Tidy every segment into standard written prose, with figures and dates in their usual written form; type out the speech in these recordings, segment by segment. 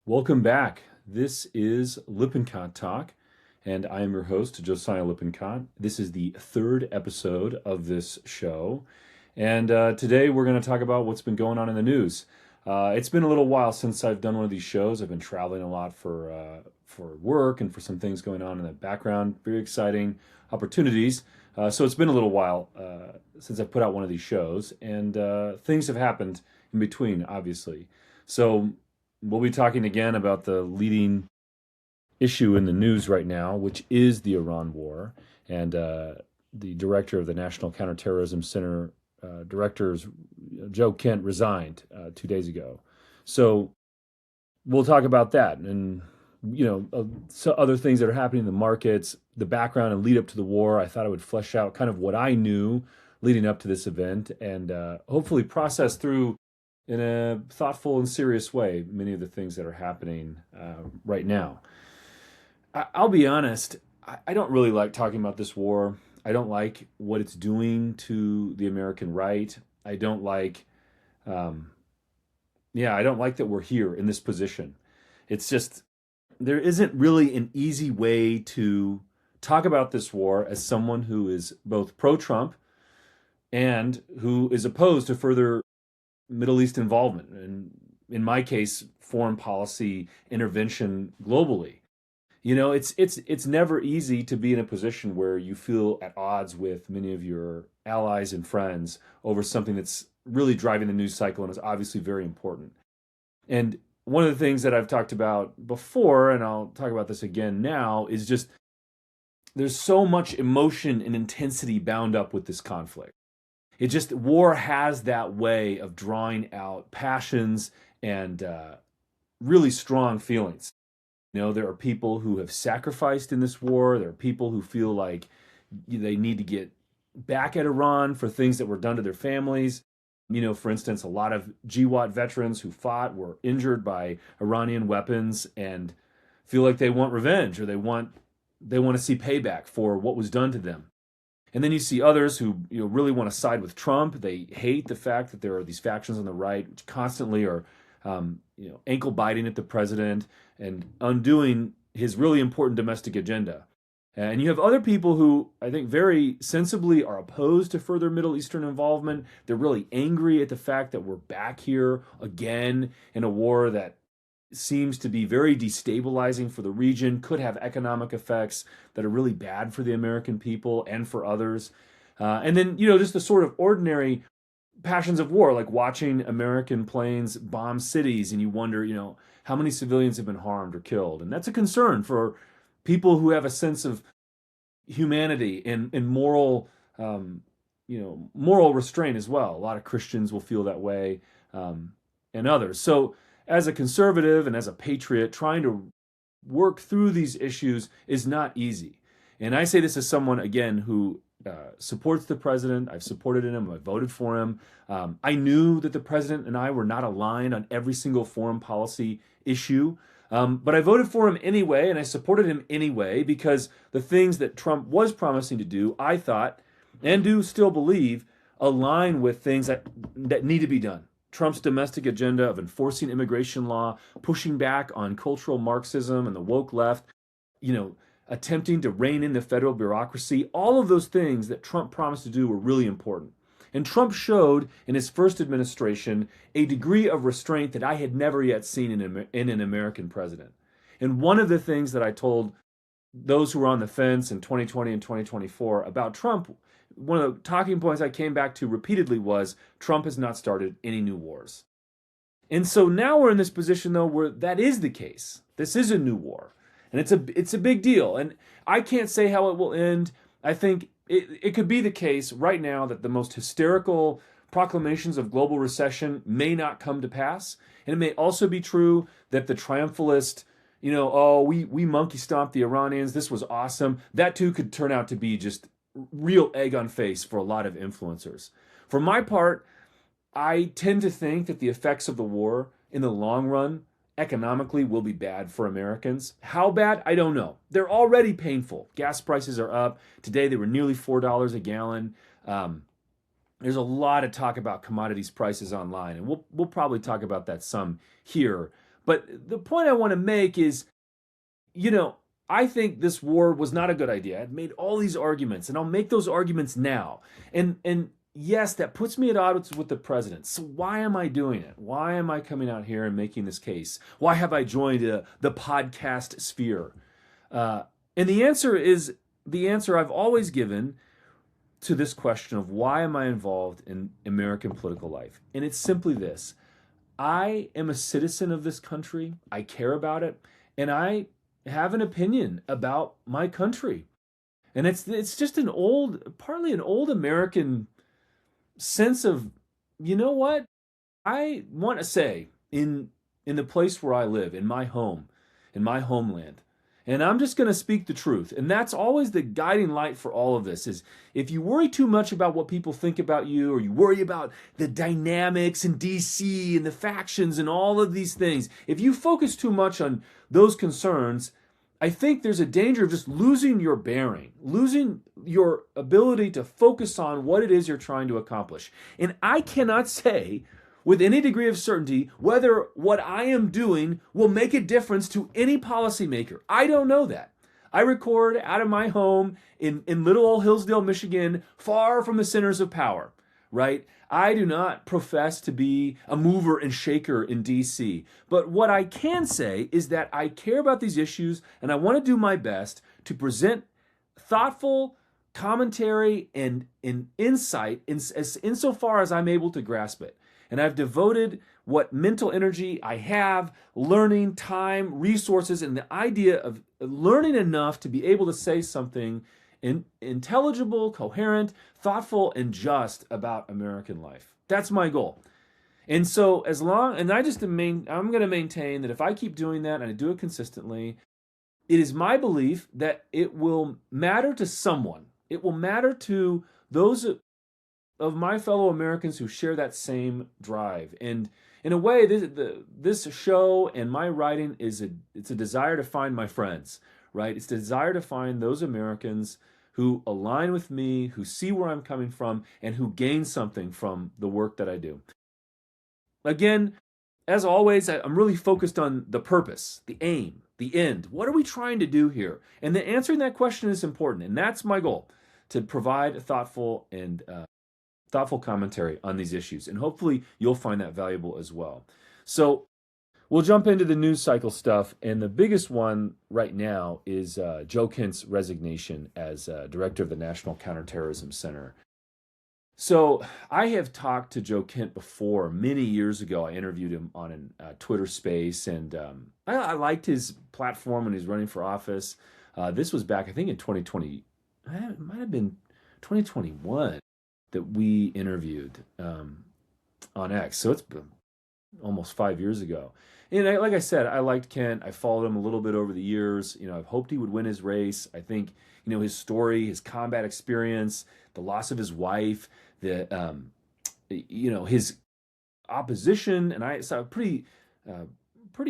Welcome back. This is Lippincott Talk, and I am your host, Josiah Lippincott. This is the third episode of this show, and today we're going to talk about what's been going on in the news. It's been a little while since I've done one of these shows. I've been traveling a lot for work and for some things going on in the background. Very exciting opportunities. So it's been a little while since I put out one of these shows, and things have happened in between, obviously. So we'll be talking again about the leading issue in the news right now, which is the Iran war. And the director of the National Counterterrorism Center, directors Joe Kent, resigned 2 days ago. So we'll talk about that and so other things that are happening in the markets, the background and lead up to the war. I thought I would flesh out kind of what I knew leading up to this event and hopefully process through in a thoughtful and serious way many of the things that are happening right now. I'll be honest, I don't really like talking about this war. I don't like what it's doing to the American right. I don't like, I don't like that we're here in this position. It's just, there isn't really an easy way to talk about this war as someone who is both pro-Trump and who is opposed to further Middle East involvement, and in my case, foreign policy intervention globally. It's never easy to be in a position where you feel at odds with many of your allies and friends over something that's really driving the news cycle and is obviously very important. And one of the things that I've talked about before, and I'll talk about this again now, is just there's so much emotion and intensity bound up with this conflict. War has that way of drawing out passions and really strong feelings. There are people who have sacrificed in this war. There are people who feel like they need to get back at Iran for things that were done to their families. For instance, a lot of GWAT veterans who fought were injured by Iranian weapons and feel like they want revenge or they want to see payback for what was done to them. And then you see others who really want to side with Trump. They hate the fact that there are these factions on the right which constantly are ankle biting at the president and undoing his really important domestic agenda. And you have other people who I think very sensibly are opposed to further Middle Eastern involvement. They're really angry at the fact that we're back here again in a war that seems to be very destabilizing for the region, could have economic effects that are really bad for the American people and for others. And then, just the sort of ordinary passions of war, like watching American planes bomb cities, and you wonder, how many civilians have been harmed or killed. And that's a concern for people who have a sense of humanity and moral, moral restraint as well. A lot of Christians will feel that way, and others. So as a conservative and as a patriot, trying to work through these issues is not easy. And I say this as someone, again, who supports the president. I've supported him. I voted for him. I knew that the president and I were not aligned on every single foreign policy issue. But I voted for him anyway, and I supported him anyway, because the things that Trump was promising to do, I thought, and do still believe, align with things that need to be done. Trump's domestic agenda of enforcing immigration law, pushing back on cultural Marxism and the woke left, attempting to rein in the federal bureaucracy, all of those things that Trump promised to do were really important. And Trump showed in his first administration a degree of restraint that I had never yet seen in an American president. And one of the things that I told those who were on the fence in 2020 and 2024 about Trump, one of the talking points I came back to repeatedly was Trump has not started any new wars. And so now we're in this position, though, where that is the case. This is a new war. And it's a big deal. And I can't say how it will end. I think it could be the case right now that the most hysterical proclamations of global recession may not come to pass. And it may also be true that the triumphalist, we monkey stomped the Iranians, this was awesome, that too could turn out to be just real egg on face for a lot of influencers. For my part, I tend to think that the effects of the war in the long run economically will be bad for Americans. How bad? I don't know. They're already painful. Gas prices are up. Today they were nearly $4 a gallon. There's a lot of talk about commodities prices online, and we'll probably talk about that some here. But the point I want to make is, you know, I think this war was not a good idea. I've made all these arguments, and I'll make those arguments now. And yes, that puts me at odds with the president. So why am I doing it? Why am I coming out here and making this case? Why have I joined the podcast sphere? And the answer is the answer I've always given to this question of why am I involved in American political life? And it's simply this. I am a citizen of this country. I care about it, and I have an opinion about my country. And it's just partly an old American sense of, you know what? I want to say in the place where I live, in my home, in my homeland. And I'm just going to speak the truth. And that's always the guiding light for all of this is if you worry too much about what people think about you, or you worry about the dynamics in DC and the factions and all of these things, if you focus too much on those concerns, I think there's a danger of just losing your bearing, losing your ability to focus on what it is you're trying to accomplish. And I cannot say with any degree of certainty whether what I am doing will make a difference to any policymaker. I don't know that. I record out of my home in little old Hillsdale, Michigan, far from the centers of power, right? I do not profess to be a mover and shaker in DC. But what I can say is that I care about these issues, and I want to do my best to present thoughtful commentary and insight insofar as I'm able to grasp it. And I've devoted what mental energy I have, learning, time, resources, and the idea of learning enough to be able to say something intelligible, coherent, thoughtful, and just about American life. That's my goal. And so I'm going to maintain that if I keep doing that and I do it consistently, it is my belief that it will matter to someone. It will matter to those of my fellow Americans who share that same drive. And in a way, this show and my writing it's a desire to find my friends, right? It's a desire to find those Americans who align with me, who see where I'm coming from, and who gain something from the work that I do. Again, as always, I'm really focused on the purpose, the aim, the end. What are we trying to do here? And the answering that question is important, and that's my goal, to provide thoughtful commentary on these issues. And hopefully you'll find that valuable as well. So we'll jump into the news cycle stuff. And the biggest one right now is Joe Kent's resignation as director of the National Counterterrorism Center. So I have talked to Joe Kent before. Many years ago, I interviewed him on a Twitter space. And I liked his platform when he was running for office. This was back, I think, in 2020. It might have been 2021. That we interviewed on X. So it's been almost 5 years ago. And like I said, I liked Kent. I followed him a little bit over the years. I've hoped he would win his race. I think, his story, his combat experience, the loss of his wife, his opposition, and I saw a pretty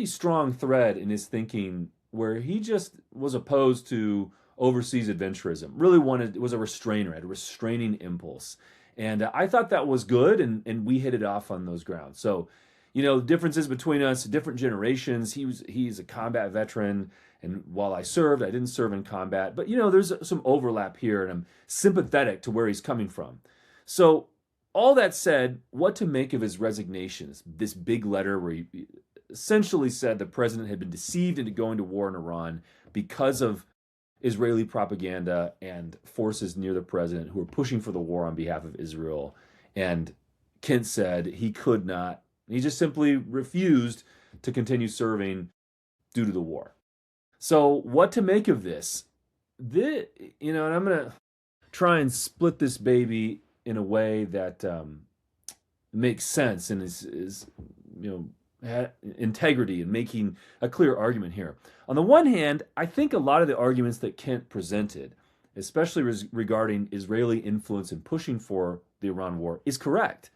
strong thread in his thinking where he just was opposed to overseas adventurism. Really was a restrainer, had a restraining impulse. And I thought that was good, and we hit it off on those grounds. So, differences between us, different generations. He's a combat veteran, and while I served, I didn't serve in combat. But, there's some overlap here, and I'm sympathetic to where he's coming from. So, all that said, what to make of his resignation, this big letter where he essentially said the president had been deceived into going to war in Iran because of Israeli propaganda and forces near the president who were pushing for the war on behalf of Israel. And Kent said he could not, he just simply refused to continue serving due to the war. So what to make of this? And I'm going to try and split this baby in a way that makes sense and is integrity and making a clear argument here. On the one hand, I think a lot of the arguments that Kent presented, especially regarding Israeli influence in pushing for the Iran war, is correct.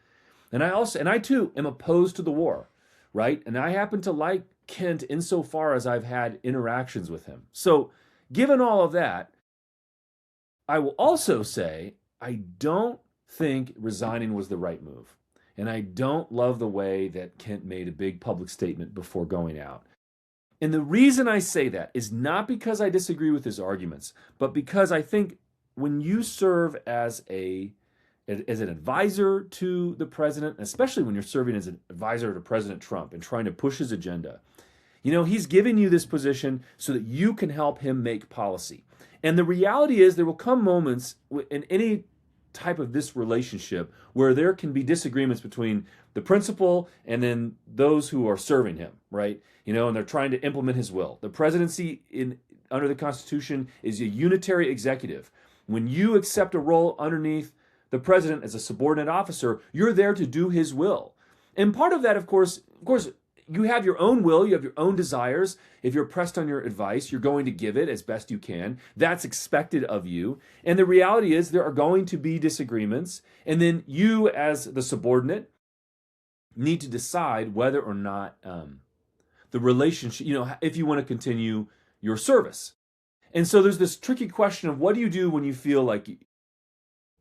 And I too am opposed to the war, right? And I happen to like Kent insofar as I've had interactions with him. So given all of that, I will also say I don't think resigning was the right move. And I don't love the way that Kent made a big public statement before going out. And the reason I say that is not because I disagree with his arguments, but because I think when you serve as an advisor to the president, especially when you're serving as an advisor to President Trump and trying to push his agenda, he's giving you this position so that you can help him make policy. And the reality is there will come moments in any type of this relationship where there can be disagreements between the principal and then those who are serving him, right? And they're trying to implement his will. The presidency under the Constitution is a unitary executive. When you accept a role underneath the president as a subordinate officer, you're there to do his will. And part of that, of course, you have your own will, you have your own desires. If you're pressed on your advice, you're going to give it as best you can. That's expected of you. And the reality is there are going to be disagreements. And then you, as the subordinate, need to decide whether or not the relationship, if you want to continue your service. And so there's this tricky question of what do you do when you feel like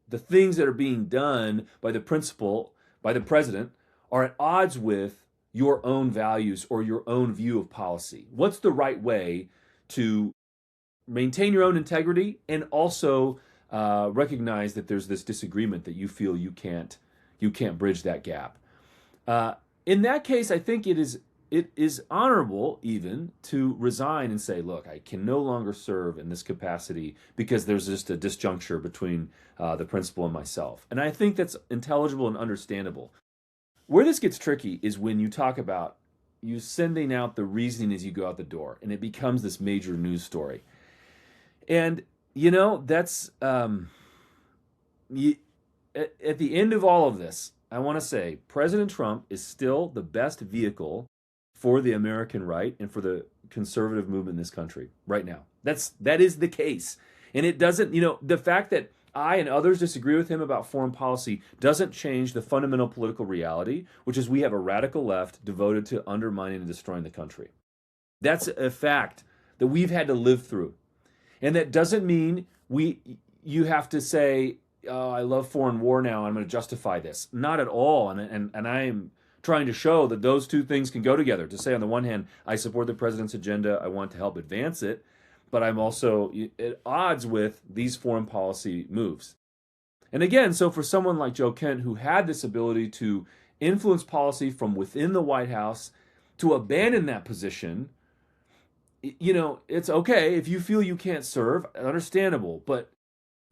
the things that are being done by the principal, by the president, are at odds with your own values or your own view of policy? What's the right way to maintain your own integrity and also recognize that there's this disagreement that you feel you can't bridge that gap? In that case, I think it is honorable even to resign and say, look, I can no longer serve in this capacity because there's just a disjuncture between the principal and myself. And I think that's intelligible and understandable. Where this gets tricky is when you talk about you sending out the reasoning as you go out the door, and it becomes this major news story. And, that's, at the end of all of this, I want to say President Trump is still the best vehicle for the American right and for the conservative movement in this country right now. That is the case. And it doesn't, the fact that I and others disagree with him about foreign policy doesn't change the fundamental political reality, which is we have a radical left devoted to undermining and destroying the country. That's a fact that we've had to live through. And that doesn't mean you have to say, oh, I love foreign war now, I'm going to justify this. Not at all. And I am trying to show that those two things can go together. To say, on the one hand, I support the president's agenda, I want to help advance it, but I'm also at odds with these foreign policy moves. And again, so for someone like Joe Kent, who had this ability to influence policy from within the White House, to abandon that position, it's okay if you feel you can't serve, understandable, but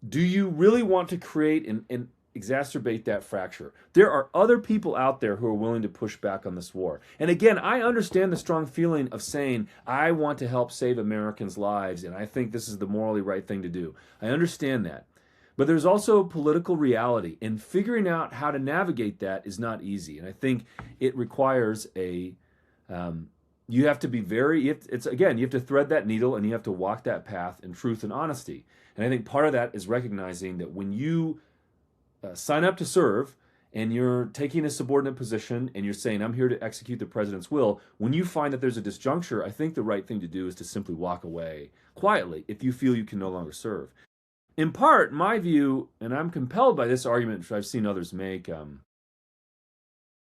do you really want to create and exacerbate that fracture? There are other people out there who are willing to push back on this war. And again, I understand the strong feeling of saying, I want to help save Americans' lives, and I think this is the morally right thing to do. I understand that. But there's also political reality, and figuring out how to navigate that is not easy. And I think it requires you have to be you have to thread that needle, and you have to walk that path in truth and honesty. And I think part of that is recognizing that when you sign up to serve and you're taking a subordinate position and you're saying, I'm here to execute the president's will, when you find that there's a disjuncture, I think the right thing to do is to simply walk away quietly if you feel you can no longer serve. In part, my view, and I'm compelled by this argument, which I've seen others make,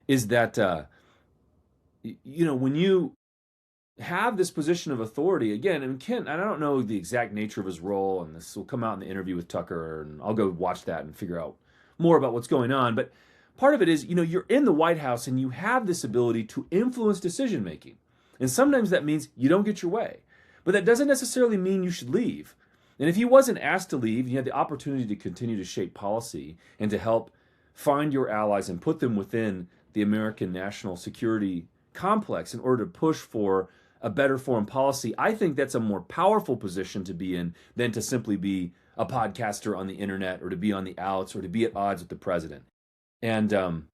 is that, when you have this position of authority, again, and Kent, I don't know the exact nature of his role, and this will come out in the interview with Tucker, and I'll go watch that and figure out more about what's going on. But part of it is, you're in the White House and you have this ability to influence decision making. And sometimes that means you don't get your way. But that doesn't necessarily mean you should leave. And if he wasn't asked to leave, you had the opportunity to continue to shape policy and to help find your allies and put them within the American national security complex in order to push for a better foreign policy. I think that's a more powerful position to be in than to simply be a podcaster on the internet or to be on the outs or to be at odds with the president. And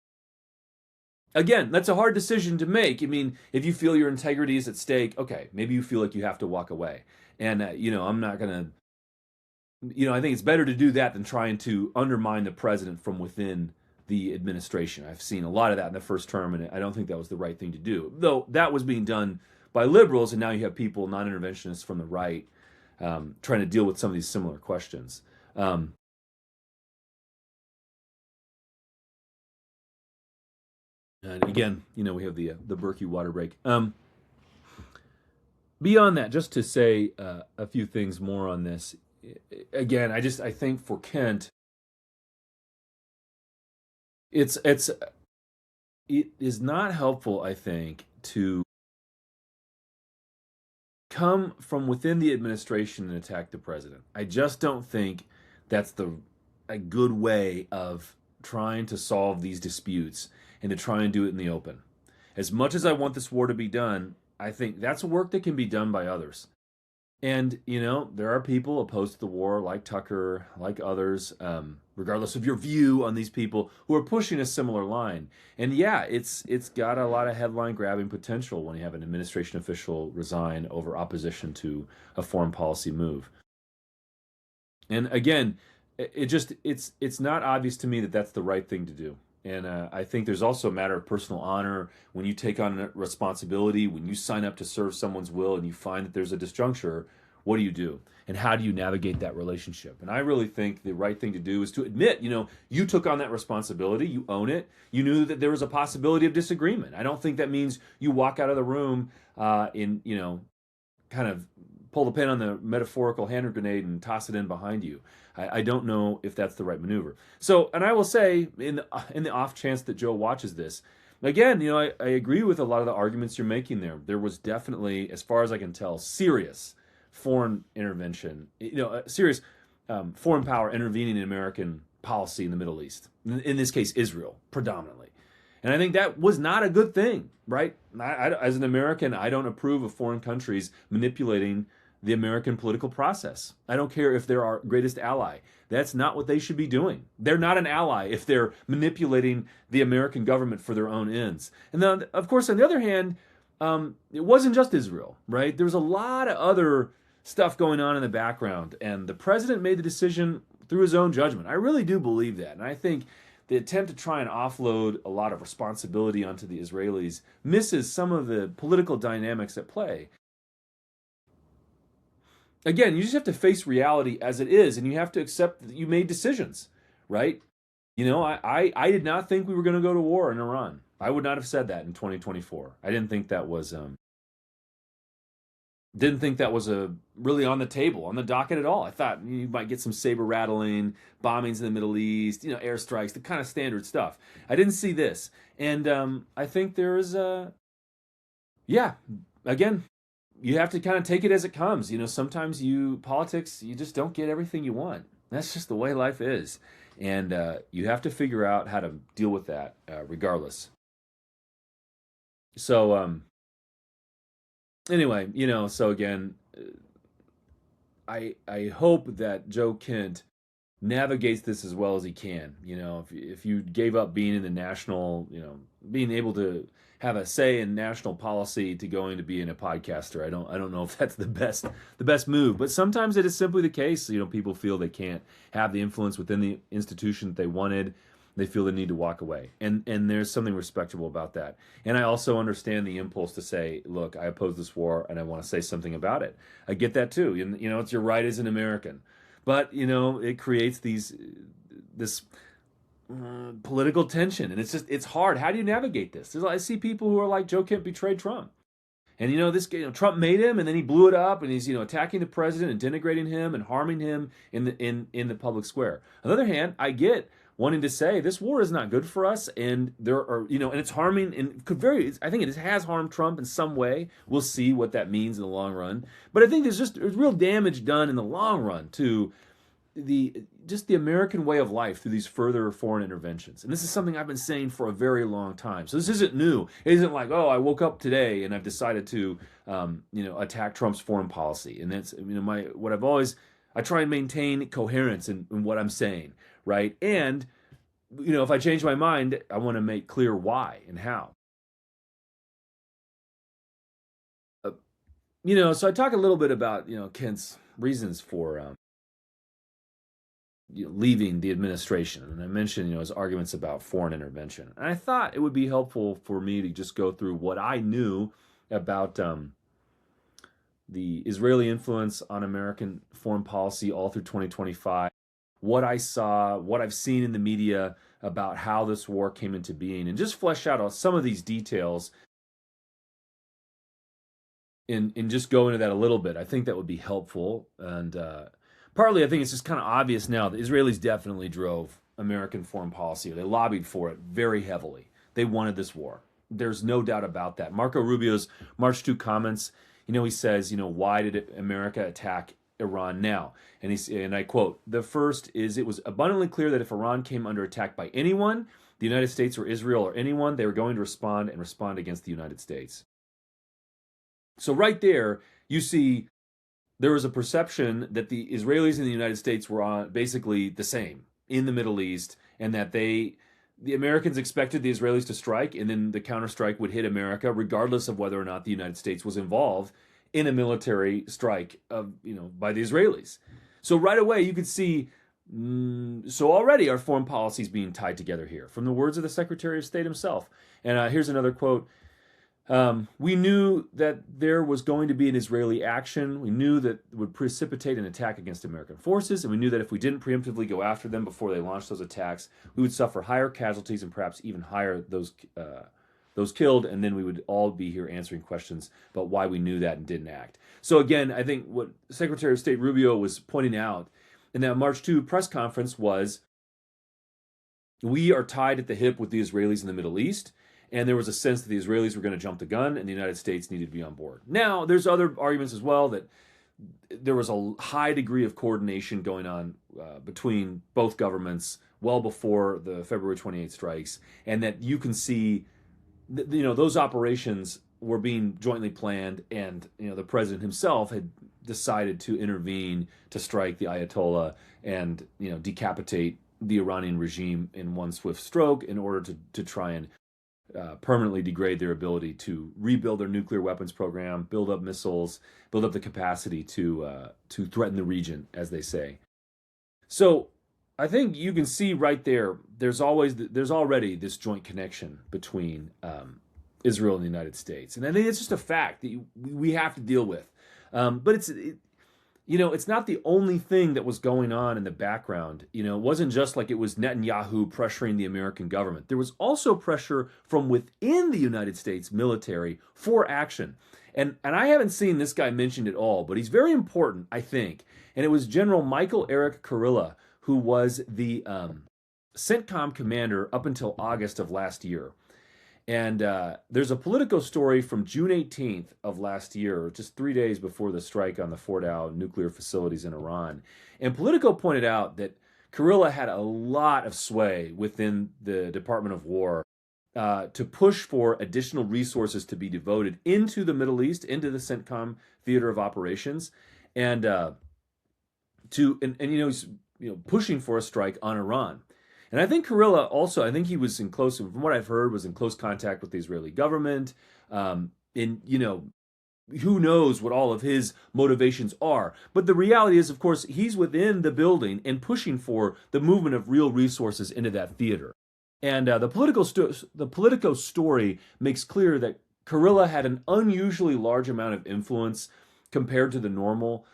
again, that's a hard decision to make. I mean, if you feel your integrity is at stake, okay, maybe you feel like you have to walk away. And, I'm not going to, I think it's better to do that than trying to undermine the president from within the administration. I've seen a lot of that in the first term, and I don't think that was the right thing to do. Though that was being done by liberals, and now you have people, non-interventionists from the right, trying to deal with some of these similar questions. And again, we have the Berkey water break. Beyond that, just to say a few things more on this. Again, I think for Kent, it's it is not helpful, I think, to come from within the administration and attack the president. I just don't think that's a good way of trying to solve these disputes and to try and do it in the open. As much as I want this war to be done, I think that's work that can be done by others. And, there are people opposed to the war, like Tucker, like others, regardless of your view on these people, who are pushing a similar line. And yeah, it's got a lot of headline grabbing potential when you have an administration official resign over opposition to a foreign policy move. And again, it's not obvious to me that that's the right thing to do. And I think there's also a matter of personal honor when you take on a responsibility, when you sign up to serve someone's will and you find that there's a disjuncture. What do you do? And how do you navigate that relationship? And I really think the right thing to do is to admit, you took on that responsibility, you own it, you knew that there was a possibility of disagreement. I don't think that means you walk out of the room kind of pull the pin on the metaphorical hand grenade and toss it in behind you. I don't know if that's the right maneuver. So, and I will say, in the off chance that Joe watches this, again, I agree with a lot of the arguments you're making there. There was definitely, as far as I can tell, serious foreign intervention, serious foreign power intervening in American policy in the Middle East. In this case, Israel, predominantly. And I think that was not a good thing, right? As an American, I don't approve of foreign countries manipulating the American political process. I don't care if they're our greatest ally. That's not what they should be doing. They're not an ally if they're manipulating the American government for their own ends. And then, of course, on the other hand, it wasn't just Israel, right? There was a lot of other stuff going on in the background, and the president made the decision through his own judgment. I really do believe that, and I think the attempt to try and offload a lot of responsibility onto the Israelis misses some of the political dynamics at play. Again, you just have to face reality as it is, and you have to accept that you made decisions, right? I did not think we were going to go to war in Iran. I would not have said that in 2024. I didn't think that was really on the table, on the docket at all. I thought you might get some saber rattling, bombings in the Middle East, airstrikes, the kind of standard stuff. I didn't see this, and I think there is yeah. Again, you have to kind of take it as it comes. Sometimes politics, you just don't get everything you want. That's just the way life is, and you have to figure out how to deal with that, regardless. So anyway, so again, I hope that Joe Kent navigates this as well as he can. If you gave up being in the national, being able to have a say in national policy to going to being a podcaster, I don't know if that's the best move. But sometimes it is simply the case. People feel they can't have the influence within the institution that they wanted. They feel the need to walk away, and there's something respectable about that. And I also understand the impulse to say, look, I oppose this war and I want to say something about it. I get that too. It's your right as an American, but it creates this political tension, and it's hard. How do you navigate this? I see people who are like, Joe Kent betrayed Trump. And this Trump made him, and then he blew it up, and he's attacking the president and denigrating him and harming him in the public square. On the other hand, I get wanting to say this war is not good for us, and there are and it's harming and I think it has harmed Trump in some way. We'll see what that means in the long run, but I think there's real damage done in the long run to the American way of life through these further foreign interventions. And this is something I've been saying for a very long time. So this isn't new. It isn't like, oh, I woke up today and I've decided to, attack Trump's foreign policy. And that's, I try and maintain coherence in what I'm saying, right? And, if I change my mind, I want to make clear why and how. So I talk a little bit about, Kent's reasons for leaving the administration. And I mentioned, his arguments about foreign intervention. And I thought it would be helpful for me to just go through what I knew about the Israeli influence on American foreign policy all through 2025, what I saw, what I've seen in the media, about how this war came into being and just flesh out some of these details and just go into that a little bit. I think that would be helpful. And partly, I think it's just kind of obvious now the Israelis definitely drove American foreign policy. They lobbied for it very heavily. They wanted this war. There's no doubt about that. Marco Rubio's March 2 comments, he says, why did America attack Iran now? And I quote, the first is, it was abundantly clear that if Iran came under attack by anyone, the United States or Israel or anyone, they were going to respond and respond against the United States. So right there, you see there was a perception that the Israelis and the United States were on basically the same in the Middle East, and that the Americans expected the Israelis to strike, and then the counterstrike would hit America, regardless of whether or not the United States was involved in a military strike by the Israelis. So right away, you could see, so already our foreign policy is being tied together here, from the words of the Secretary of State himself. And here's another quote. We knew that there was going to be an Israeli action. We knew that it would precipitate an attack against American forces, and we knew that if we didn't preemptively go after them before they launched those attacks, we would suffer higher casualties and perhaps even higher those killed, and then we would all be here answering questions about why we knew that and didn't act. So again, I think what Secretary of State Rubio was pointing out in that March 2 press conference was, we are tied at the hip with the Israelis in the Middle East. And there was a sense that the Israelis were going to jump the gun and the United States needed to be on board. Now, there's other arguments as well that there was a high degree of coordination going on between both governments well before the February 28th strikes, and that you can see, those operations were being jointly planned, and the president himself had decided to intervene to strike the Ayatollah and decapitate the Iranian regime in one swift stroke in order to try and permanently degrade their ability to rebuild their nuclear weapons program, build up missiles, build up the capacity to threaten the region, as they say. So I think you can see right there, there's already this joint connection between Israel and the United States. And I think it's just a fact that we have to deal with. But it's not the only thing that was going on in the background. It wasn't just like it was Netanyahu pressuring the American government. There was also pressure from within the United States military for action. And I haven't seen this guy mentioned at all, but he's very important, I think. And it was General Michael Eric Kurilla, who was the CENTCOM commander up until August of last year. And there's a Politico story from June 18th of last year, just 3 days before the strike on the Fordow nuclear facilities in Iran. And Politico pointed out that Kurilla had a lot of sway within the Department of War to push for additional resources to be devoted into the Middle East, into the CENTCOM theater of operations, and he's pushing for a strike on Iran. And I think Kurilla also, I think he was from what I've heard, was in close contact with the Israeli government. Who knows what all of his motivations are. But the reality is, of course, he's within the building and pushing for the movement of real resources into that theater. And the Politico story makes clear that Kurilla had an unusually large amount of influence compared to the normal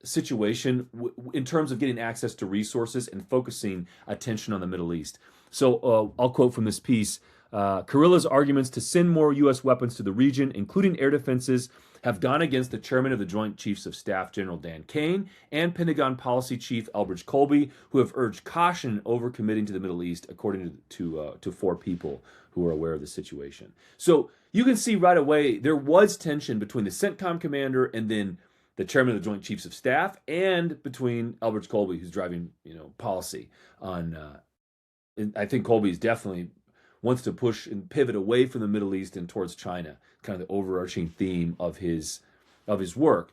situation in terms of getting access to resources and focusing attention on the Middle East. So I'll quote from this piece. Kurilla's arguments to send more U.S. weapons to the region, including air defenses, have gone against the chairman of the Joint Chiefs of Staff, General Dan Kane, and Pentagon Policy Chief Elbridge Colby, who have urged caution in overcommitting to the Middle East, according to four people who are aware of the situation. So you can see right away there was tension between the CENTCOM commander and then the chairman of the Joint Chiefs of Staff, and between Elbridge Colby, who's driving policy on. I think Colby's definitely wants to push and pivot away from the Middle East and towards China, kind of the overarching theme of his work.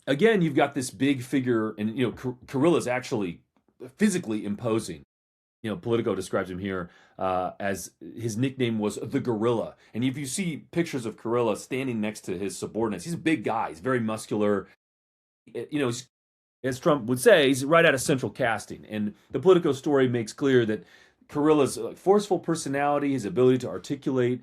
Again, you've got this big figure, and Kurilla's actually physically imposing. Politico describes him here as his nickname was the Gorilla. And if you see pictures of Kurilla standing next to his subordinates, he's a big guy. He's very muscular. As Trump would say, he's right out of central casting. And the Politico story makes clear that Kurilla's forceful personality, his ability to articulate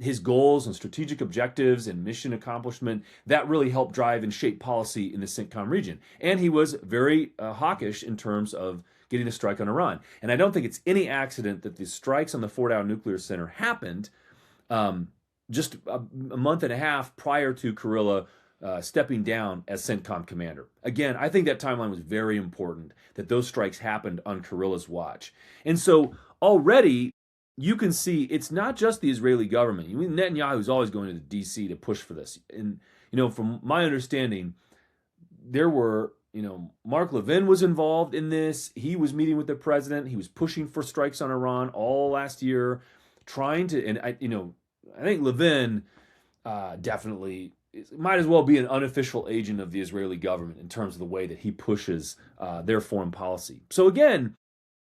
his goals and strategic objectives and mission accomplishment, that really helped drive and shape policy in the CENTCOM region. And he was very hawkish in terms of getting a strike on Iran. And I don't think it's any accident that the strikes on the Fordow Nuclear Center happened just a month and a half prior to Kurilla stepping down as CENTCOM commander. Again, I think that timeline was very important, that those strikes happened on Kurilla's watch. And so already you can see it's not just the Israeli government. I mean, Netanyahu's always going to the D.C. to push for this. And, from my understanding, there were, Mark Levin was involved in this. He was meeting with the president. He was pushing for strikes on Iran all last year, trying to, and I think Levin definitely might as well be an unofficial agent of the Israeli government in terms of the way that he pushes their foreign policy. So again,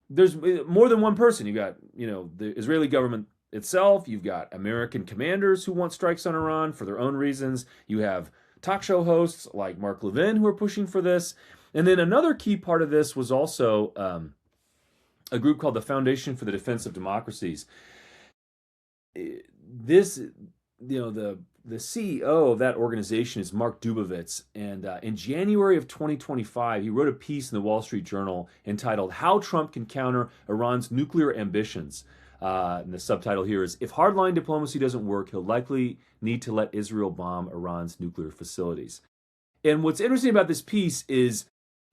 there's more than one person. You've got, the Israeli government itself. You've got American commanders who want strikes on Iran for their own reasons. You have talk show hosts like Mark Levin who are pushing for this. And then another key part of this was also a group called the Foundation for the Defense of Democracies. This, the CEO of that organization is Mark Dubovitz, and in January of 2025, he wrote a piece in the Wall Street Journal entitled "How Trump Can Counter Iran's Nuclear Ambitions." And the subtitle here is, "If hardline diplomacy doesn't work, he'll likely need to let Israel bomb Iran's nuclear facilities." And what's interesting about this piece is,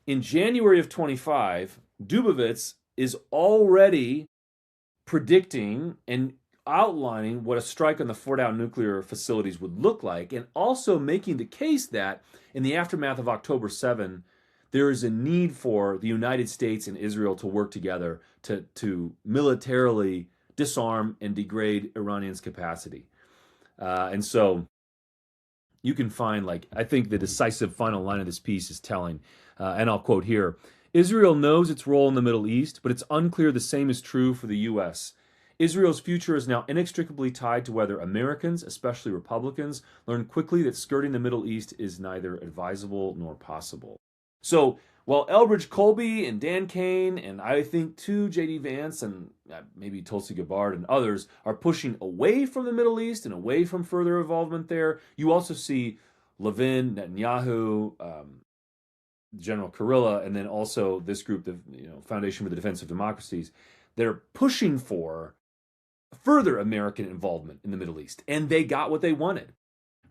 in January of 25, Dubovitz is already predicting and outlining what a strike on the Fordow nuclear facilities would look like, and also making the case that in the aftermath of October 7, there is a need for the United States and Israel to work together to militarily disarm and degrade Iranians' capacity. And so you can find, I think the decisive final line of this piece is telling, and I'll quote here, "Israel knows its role in the Middle East, but it's unclear the same is true for the U.S. Israel's future is now inextricably tied to whether Americans, especially Republicans, learn quickly that skirting the Middle East is neither advisable nor possible." So while Elbridge Colby and Dan Kane, and I think too J.D. Vance and maybe Tulsi Gabbard and others are pushing away from the Middle East and away from further involvement there, you also see Levin, Netanyahu, General Kurilla, and then also this group, the Foundation for the Defense of Democracies, that are pushing for further American involvement in the Middle East, and they got what they wanted,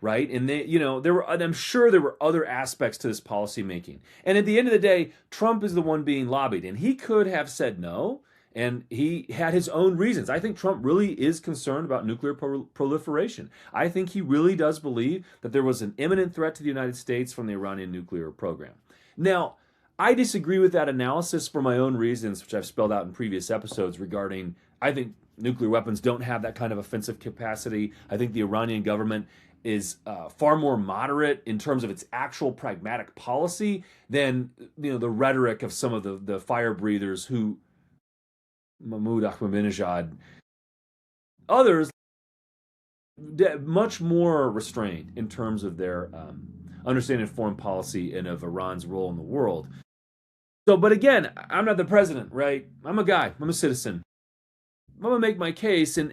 right? And I'm sure there were other aspects to this policy making. And at the end of the day, Trump is the one being lobbied, and he could have said no, and he had his own reasons. I think Trump really is concerned about nuclear proliferation. I think he really does believe that there was an imminent threat to the United States from the Iranian nuclear program. Now, I disagree with that analysis for my own reasons, which I've spelled out in previous episodes regarding, I think nuclear weapons don't have that kind of offensive capacity. I think the Iranian government is far more moderate in terms of its actual pragmatic policy than the rhetoric of some of the fire breathers who, Mahmoud Ahmadinejad, others, much more restrained in terms of their understanding of foreign policy and of Iran's role in the world. So, but again, I'm not the president, right? I'm a guy. I'm a citizen. I'm going to make my case, and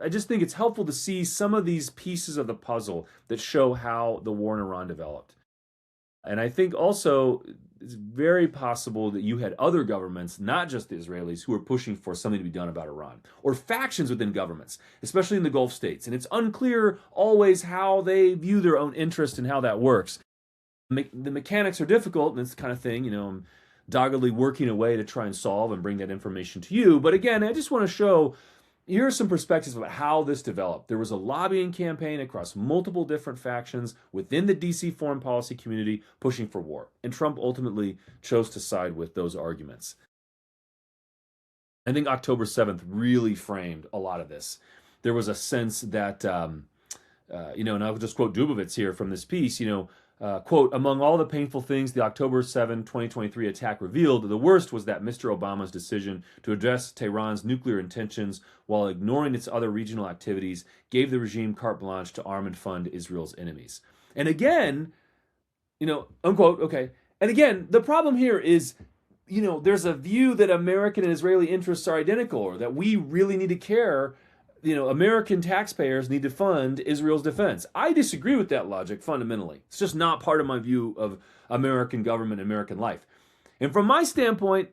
I just think it's helpful to see some of these pieces of the puzzle that show how the war in Iran developed. And I think also it's very possible that you had other governments, not just the Israelis, who were pushing for something to be done about Iran, or factions within governments, especially in the Gulf states. And it's unclear always how they view their own interest and how that works. The mechanics are difficult, and it's the kind of thing, I'm doggedly working away to try and solve and bring that information to you. But again, I just want to show, here are some perspectives about how this developed. There was a lobbying campaign across multiple different factions within the D.C. foreign policy community pushing for war. And Trump ultimately chose to side with those arguments. I think October 7th really framed a lot of this. There was a sense that, and I'll just quote Dubovitz here from this piece, quote, "Among all the painful things the October 7, 2023 attack revealed, the worst was that Mr. Obama's decision to address Tehran's nuclear intentions while ignoring its other regional activities gave the regime carte blanche to arm and fund Israel's enemies." And again, unquote, okay. And again, the problem here is, there's a view that American and Israeli interests are identical, or that we really need to care. American taxpayers need to fund Israel's defense. I disagree with that logic fundamentally. It's just not part of my view of American government and American life. And from my standpoint,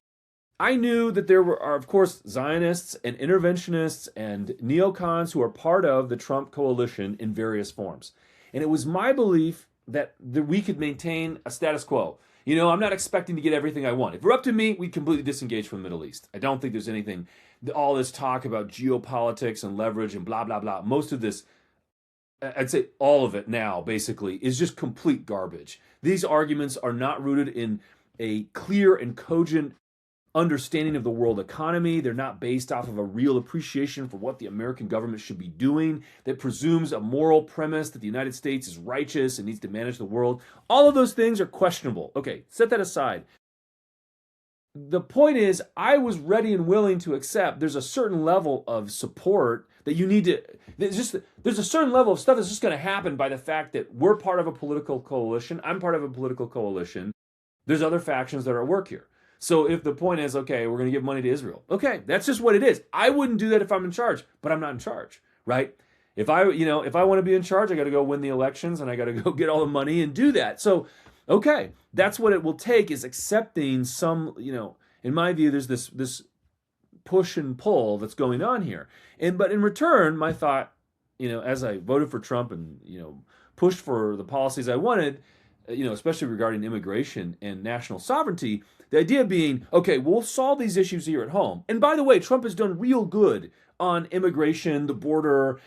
I knew that there are, of course, Zionists and interventionists and neocons who are part of the Trump coalition in various forms. And it was my belief that we could maintain a status quo. I'm not expecting to get everything I want. If it were up to me, we'd completely disengage from the Middle East. I don't think there's anything, all this talk about geopolitics and leverage and blah, blah, blah. Most of this, I'd say all of it now, basically, is just complete garbage. These arguments are not rooted in a clear and cogent understanding of the world economy. They're not based off of a real appreciation for what the American government should be doing, that presumes a moral premise that the United States is righteous and needs to manage the world. All of those things are questionable. Okay, set that aside. The point is, I was ready and willing to accept there's a certain level of support that you need to, there's a certain level of stuff that's just going to happen by the fact that we're part of a political coalition. I'm part of a political coalition. There's other factions that are at work here. So if the point is, okay, we're going to give money to Israel. Okay, that's just what it is. I wouldn't do that if I'm in charge, but I'm not in charge, right? If I want to be in charge, I got to go win the elections and I got to go get all the money and do that. So, okay, that's what it will take, is accepting some, in my view, there's this push and pull that's going on here. But in return, my thought, as I voted for Trump and, pushed for the policies I wanted, especially regarding immigration and national sovereignty, the idea being, okay, we'll solve these issues here at home. And by the way, Trump has done real good on immigration, the border,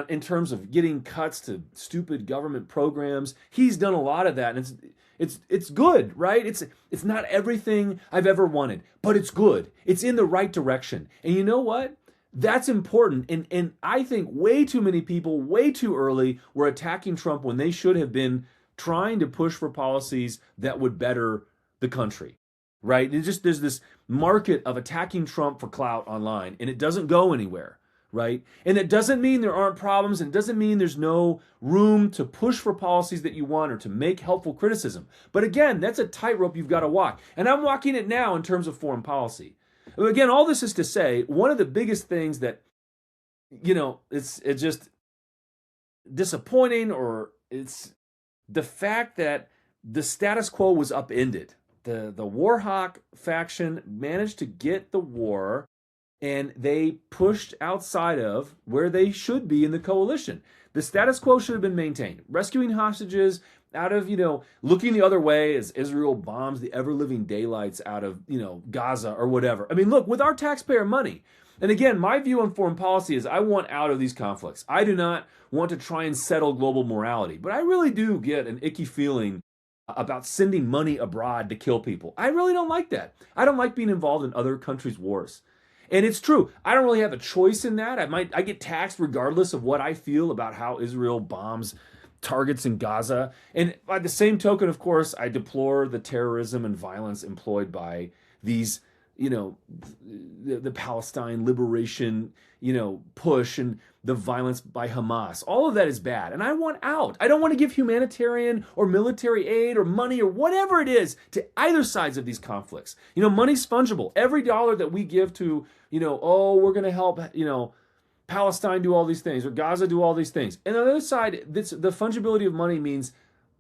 in terms of getting cuts to stupid government programs. He's done a lot of that, and it's good, right? It's not everything I've ever wanted, but it's good. It's in the right direction. And you know what? That's important. And I think way too many people, way too early, were attacking Trump when they should have been trying to push for policies that would better the country, right? There's this market of attacking Trump for clout online, and it doesn't go anywhere, right? And it doesn't mean there aren't problems, and it doesn't mean there's no room to push for policies that you want or to make helpful criticism. But again, that's a tightrope you've got to walk. And I'm walking it now in terms of foreign policy. Again, all this is to say, one of the biggest things that, it's just disappointing, or it's the fact that the status quo was upended. The war hawk faction managed to get the war, and they pushed outside of where they should be in the coalition. The status quo should have been maintained. Rescuing hostages out of, looking the other way as Israel bombs the ever-living daylights out of, Gaza or whatever. I mean, look, with our taxpayer money. And again, my view on foreign policy is I want out of these conflicts. I do not want to try and settle global morality, but I really do get an icky feeling about sending money abroad to kill people. I really don't like that. I don't like being involved in other countries' wars. And it's true, I don't really have a choice in that. I get taxed regardless of what I feel about how Israel bombs targets in Gaza. And by the same token, of course, I deplore the terrorism and violence employed by these, the Palestine liberation, push, and the violence by Hamas. All of that is bad. And I want out. I don't want to give humanitarian or military aid or money or whatever it is to either sides of these conflicts. Money's fungible. Every dollar that we give to, we're going to help, Palestine do all these things, or Gaza do all these things. And on the other side, the fungibility of money means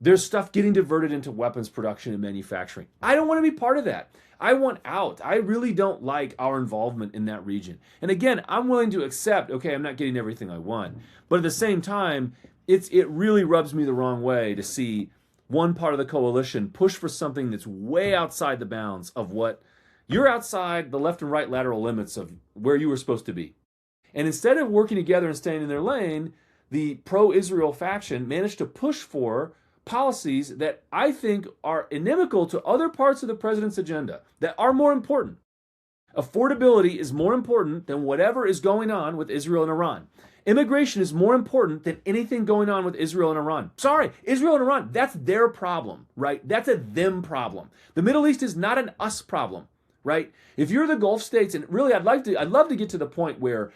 there's stuff getting diverted into weapons production and manufacturing. I don't want to be part of that. I want out. I really don't like our involvement in that region. And again, I'm willing to accept, okay, I'm not getting everything I want. But at the same time, it really rubs me the wrong way to see one part of the coalition push for something that's way outside the bounds of what you're outside the left and right lateral limits of where you were supposed to be. And instead of working together and staying in their lane, the pro-Israel faction managed to push for policies that I think are inimical to other parts of the president's agenda that are more important. Affordability is more important than whatever is going on with Israel and Iran. Immigration is more important than anything going on with Israel and Iran. Sorry, Israel and Iran, that's their problem, right? That's a them problem. The Middle East is not an us problem, right? If you're the Gulf states, and really I'd love to get to the point where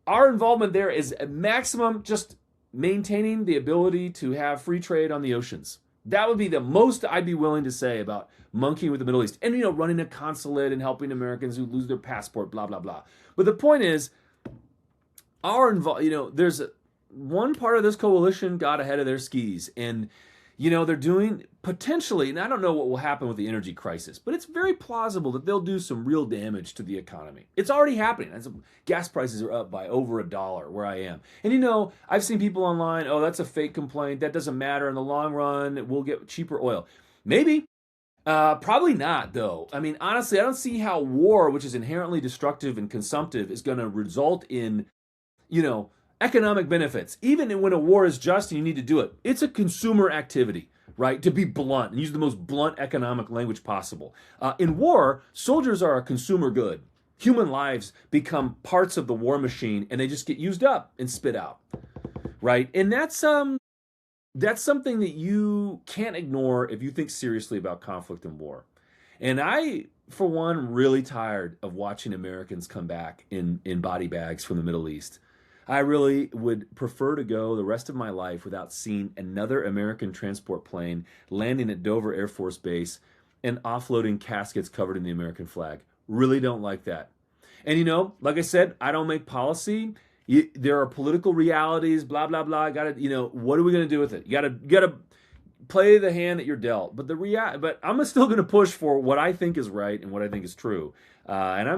our involvement there is at maximum just maintaining the ability to have free trade on the oceans. That would be the most I'd be willing to say about monkeying with the Middle East. And, running a consulate and helping Americans who lose their passport, blah, blah, blah. But the point is, there's one part of this coalition got ahead of their skis. And, they're doing potentially, and I don't know what will happen with the energy crisis, but it's very plausible that they'll do some real damage to the economy. It's already happening. Gas prices are up by over $1 where I am. And I've seen people online, oh, that's a fake complaint. That doesn't matter. In the long run, we'll get cheaper oil. Maybe. Probably not, though. I mean, honestly, I don't see how war, which is inherently destructive and consumptive, is going to result in, economic benefits. Even when a war is just and you need to do it, it's a consumer activity, right? To be blunt and use the most blunt economic language possible. In war, soldiers are a consumer good. Human lives become parts of the war machine and they just get used up and spit out, right? And that's something that you can't ignore if you think seriously about conflict and war. And I, for one, really tired of watching Americans come back in body bags from the Middle East. I really would prefer to go the rest of my life without seeing another American transport plane landing at Dover Air Force Base and offloading caskets covered in the American flag. Really don't like that. And like I said, I don't make policy. There are political realities, blah, blah, blah. What are we going to do with it? You gotta play the hand that you're dealt. But I'm still going to push for what I think is right and what I think is true. And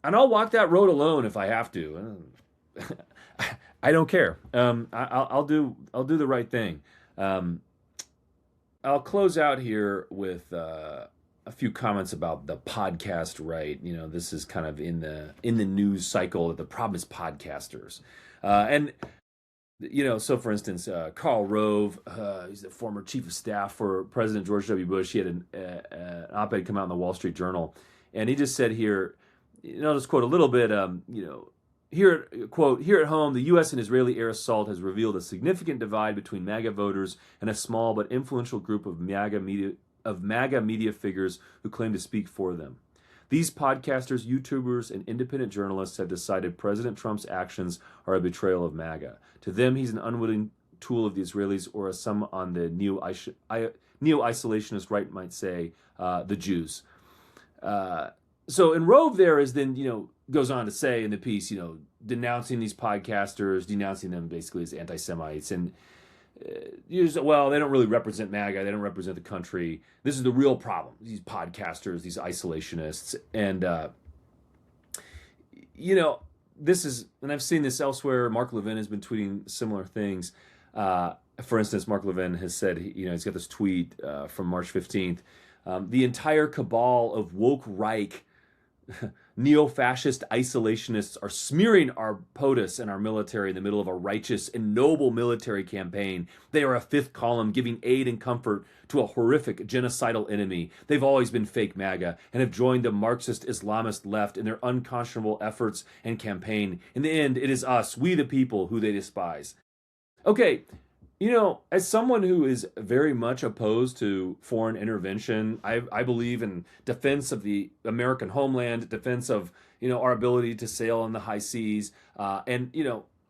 I'll walk that road alone if I have to. I don't care. I'll do the right thing. I'll close out here with a few comments about the podcast right. This is kind of in the news cycle that the problem is podcasters. So for instance, Karl Rove, he's the former chief of staff for President George W. Bush. He had an op-ed come out in the Wall Street Journal, and he just said here, I'll just quote a little bit, Here at home, the U.S. and Israeli air assault has revealed a significant divide between MAGA voters and a small but influential group of MAGA media figures who claim to speak for them. These podcasters, YouTubers, and independent journalists have decided President Trump's actions are a betrayal of MAGA. To them, he's an unwitting tool of the Israelis, or as some on the neo-isolationist right might say, the Jews. So in Rove there is then, goes on to say in the piece, denouncing these podcasters, denouncing them basically as anti-Semites. And they don't really represent MAGA. They don't represent the country. This is the real problem. These podcasters, these isolationists. And, this is, and I've seen this elsewhere. Mark Levin has been tweeting similar things. For instance, Mark Levin has said, he's got this tweet from March 15th. The entire cabal of woke Reich neo-fascist isolationists are smearing our POTUS and our military in the middle of a righteous and noble military campaign. They are a fifth column giving aid and comfort to a horrific genocidal enemy. They've always been fake MAGA and have joined the Marxist Islamist left in their unconscionable efforts and campaign. In the end, it is us, we the people, who they despise. Okay, as someone who is very much opposed to foreign intervention, I believe in defense of the American homeland, defense of, our ability to sail on the high seas. And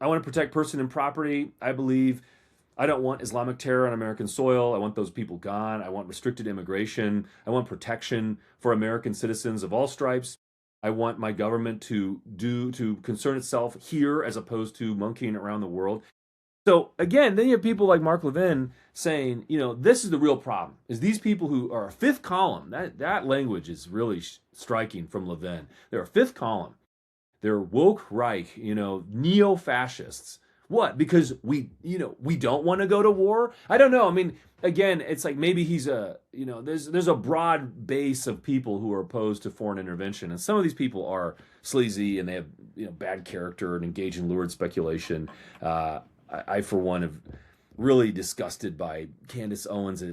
I want to protect person and property. I believe I don't want Islamic terror on American soil. I want those people gone. I want restricted immigration. I want protection for American citizens of all stripes. I want my government to concern itself here as opposed to monkeying around the world. So again, then you have people like Mark Levin saying, this is the real problem, is these people who are a fifth column. That language is really striking from Levin. They're a fifth column. They're woke Reich, neo-fascists. What? Because we don't want to go to war? I don't know. I mean, again, it's like maybe he's there's a broad base of people who are opposed to foreign intervention. And some of these people are sleazy and they have, bad character and engage in lurid speculation. I, for one, have really disgusted by Candace Owens'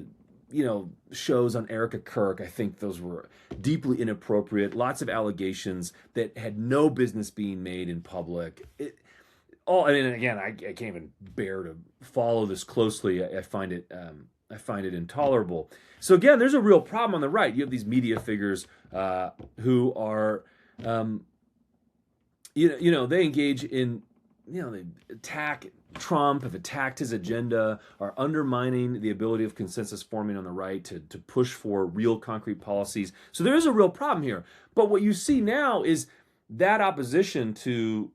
shows on Erica Kirk. I think those were deeply inappropriate. Lots of allegations that had no business being made in public. Again, I can't even bear to follow this closely. I find it intolerable. So again, there's a real problem on the right. You have these media figures who are, they engage in, they attack Trump, have attacked his agenda, are undermining the ability of consensus forming on the right to push for real concrete policies. So there is a real problem here. But what you see now is that opposition to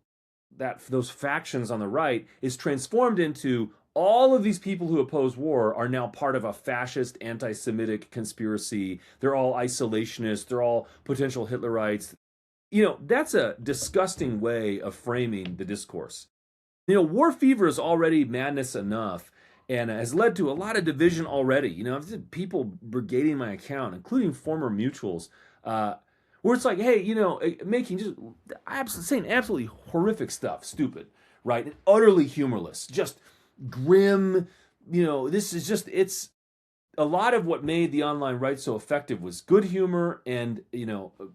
those factions on the right is transformed into all of these people who oppose war are now part of a fascist anti-Semitic conspiracy. They're all isolationists. They're all potential Hitlerites. That's a disgusting way of framing the discourse. War fever is already madness enough and has led to a lot of division already. I've had people brigading my account, including former mutuals, where it's like, hey, making saying absolutely horrific stuff, stupid, right? And utterly humorless, just grim. This is just, it's a lot of what made the online right so effective was good humor and,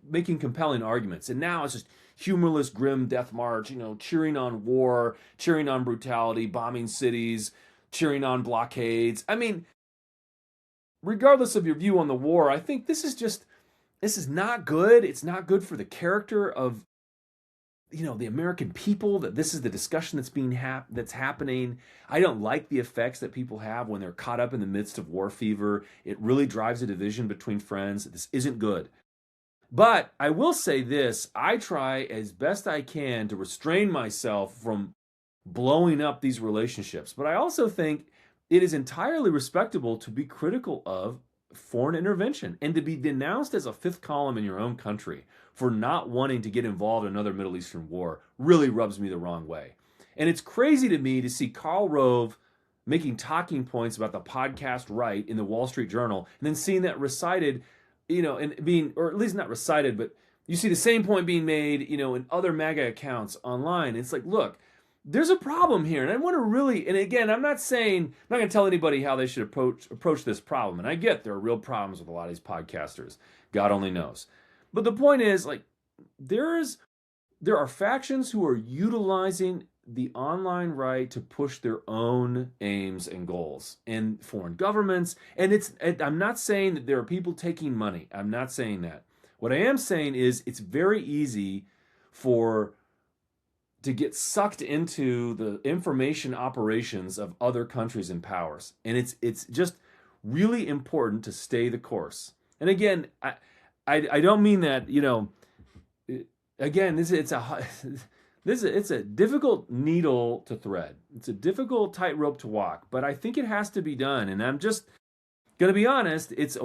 making compelling arguments. And now it's just humorless, grim death march, cheering on war, cheering on brutality, bombing cities, cheering on blockades. I mean, regardless of your view on the war, I think this is not good. It's not good for the character of, the American people, that this is the discussion that's happening. I don't like the effects that people have when they're caught up in the midst of war fever. It really drives a division between friends. This isn't good. But I will say this, I try as best I can to restrain myself from blowing up these relationships. But I also think it is entirely respectable to be critical of foreign intervention and to be denounced as a fifth column in your own country for not wanting to get involved in another Middle Eastern war really rubs me the wrong way. And it's crazy to me to see Karl Rove making talking points about the podcast right in the Wall Street Journal and then seeing that recited, and being, or at least not recited, but you see the same point being made, in other MAGA accounts online. It's like, look, there's a problem here. And I want to really, and again, I'm not going to tell anybody how they should approach this problem. And I get there are real problems with a lot of these podcasters. God only knows. But the point is, like, there are factions who are utilizing the online right to push their own aims and goals in foreign governments. And I'm not saying that there are people taking money. I'm not saying that. What I am saying is it's very easy to get sucked into the information operations of other countries and powers. And it's just really important to stay the course. And again, I don't mean that, again, it's a difficult needle to thread. It's a difficult tightrope to walk, but I think it has to be done. And I'm just going to be honest, it's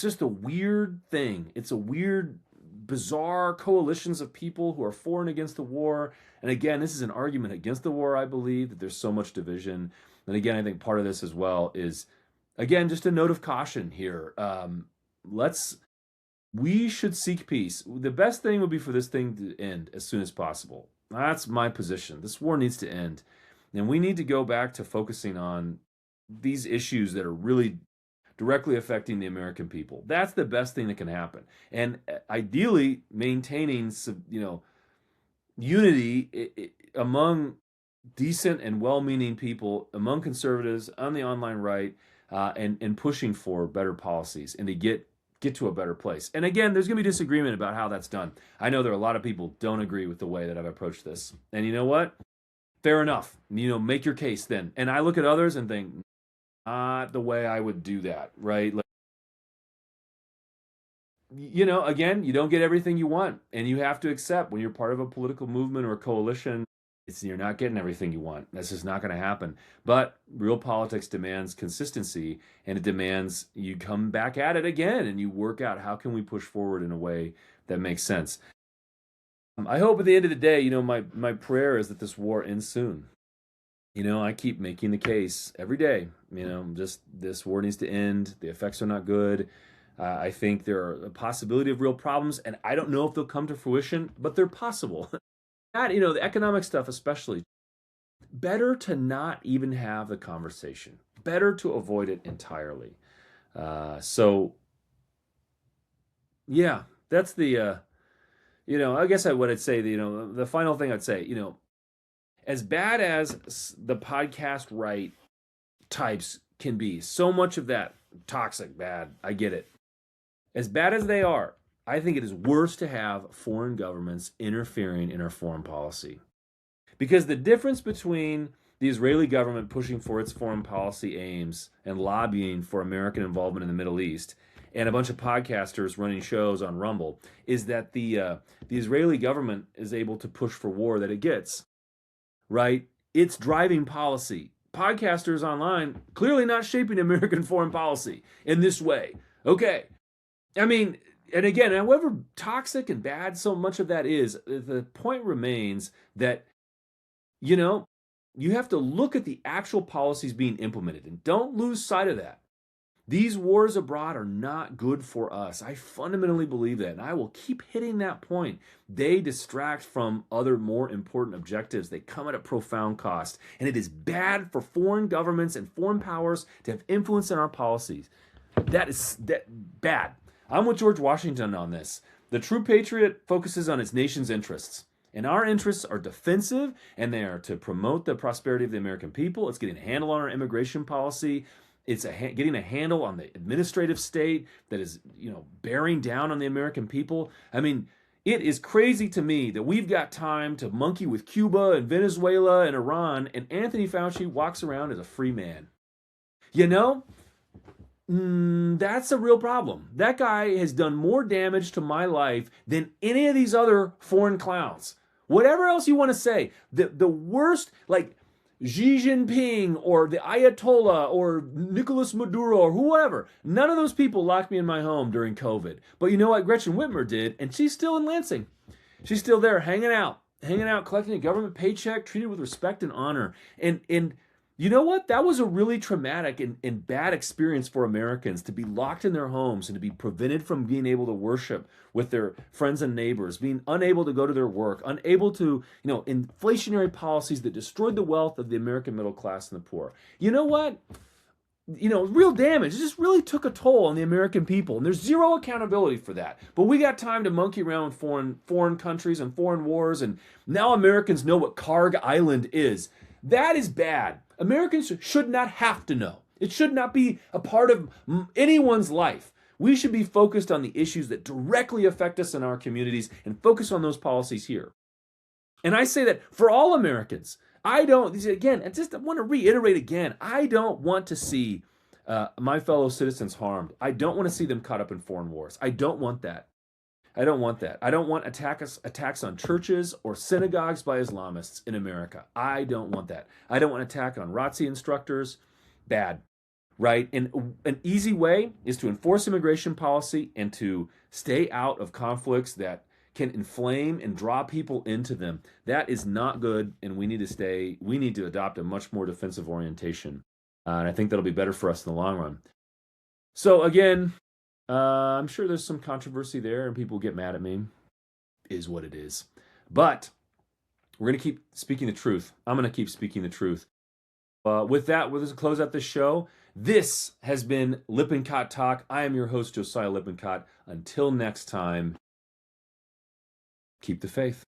just a weird thing. It's a weird, bizarre coalitions of people who are for and against the war. And again, this is an argument against the war, I believe, that there's so much division. And again, I think part of this as well is, again, just a note of caution here. We should seek peace. The best thing would be for this thing to end as soon as possible. That's my position. This war needs to end. And we need to go back to focusing on these issues that are really directly affecting the American people. That's the best thing that can happen. And ideally, maintaining, unity among decent and well-meaning people, among conservatives on the online right, and pushing for better policies and to get to a better place. And again, there's going to be disagreement about how that's done. I know there are a lot of people who don't agree with the way that I've approached this. And you know what? Fair enough. Make your case then. And I look at others and think, not the way I would do that, right? Again, you don't get everything you want, and you have to accept when you're part of a political movement or a coalition, you're not getting everything you want. That's just not going to happen. But real politics demands consistency, and it demands you come back at it again, and you work out how can we push forward in a way that makes sense. I hope at the end of the day, my prayer is that this war ends soon. I keep making the case every day, just this war needs to end. The effects are not good. I think there are a possibility of real problems, and I don't know if they'll come to fruition, but they're possible. That, the economic stuff especially, better to not even have the conversation. Better to avoid it entirely. So, yeah, that's the, I guess what I'd say, the final thing I'd say, as bad as the podcast right types can be, so much of that toxic, bad, I get it. As bad as they are, I think it is worse to have foreign governments interfering in our foreign policy. Because the difference between the Israeli government pushing for its foreign policy aims and lobbying for American involvement in the Middle East and a bunch of podcasters running shows on Rumble is that the Israeli government is able to push for war that it gets, right? It's driving policy. podcasters online clearly not shaping American foreign policy in this way. Okay. I mean, and again, however toxic and bad so much of that is, the point remains that, you know, you have to look at the actual policies being implemented and don't lose sight of that. These wars abroad are not good for us. I fundamentally believe that, and I will keep hitting that point. They distract from other more important objectives. They come at a profound cost, and it is bad for foreign governments and foreign powers to have influence in our policies. That is bad. I'm with George Washington on this. The true patriot focuses on its nation's interests. And our interests are defensive, and they are to promote the prosperity of the American people. It's getting a handle on our immigration policy. It's getting a handle on the administrative state that is, bearing down on the American people. I mean, it is crazy to me that we've got time to monkey with Cuba and Venezuela and Iran, and Anthony Fauci walks around as a free man. That's a real problem. That guy has done more damage to my life than any of these other foreign clowns. Whatever else you want to say, the worst, like Xi Jinping or the Ayatollah or Nicolas Maduro or whoever, none of those people locked me in my home during COVID. But you know what Gretchen Whitmer did? And she's still in Lansing. She's still there hanging out, collecting a government paycheck, treated with respect and honor. And you know what? That was a really traumatic and bad experience for Americans, to be locked in their homes and to be prevented from being able to worship with their friends and neighbors, being unable to go to their work, unable to, inflationary policies that destroyed the wealth of the American middle class and the poor. You know what? Real damage. It just really took a toll on the American people, and there's zero accountability for that. But we got time to monkey around with foreign countries and foreign wars, and now Americans know what Karg Island is. That is bad. Americans should not have to know. It should not be a part of anyone's life. We should be focused on the issues that directly affect us in our communities and focus on those policies here. And I say that for all Americans. I want to reiterate again, I don't want to see my fellow citizens harmed. I don't want to see them caught up in foreign wars. I don't want that. I don't want attacks on churches or synagogues by Islamists in America. I don't want that. I don't want attack on ROTC instructors. Bad, right? And an easy way is to enforce immigration policy and to stay out of conflicts that can inflame and draw people into them. That is not good, and we need to adopt a much more defensive orientation. And I think that'll be better for us in the long run. So again, I'm sure there's some controversy there and people get mad at me. Is what it is. But we're going to keep speaking the truth. I'm going to keep speaking the truth. With that, we'll just close out this show. This has been Lippincott Talk. I am your host, Josiah Lippincott. Until next time, keep the faith.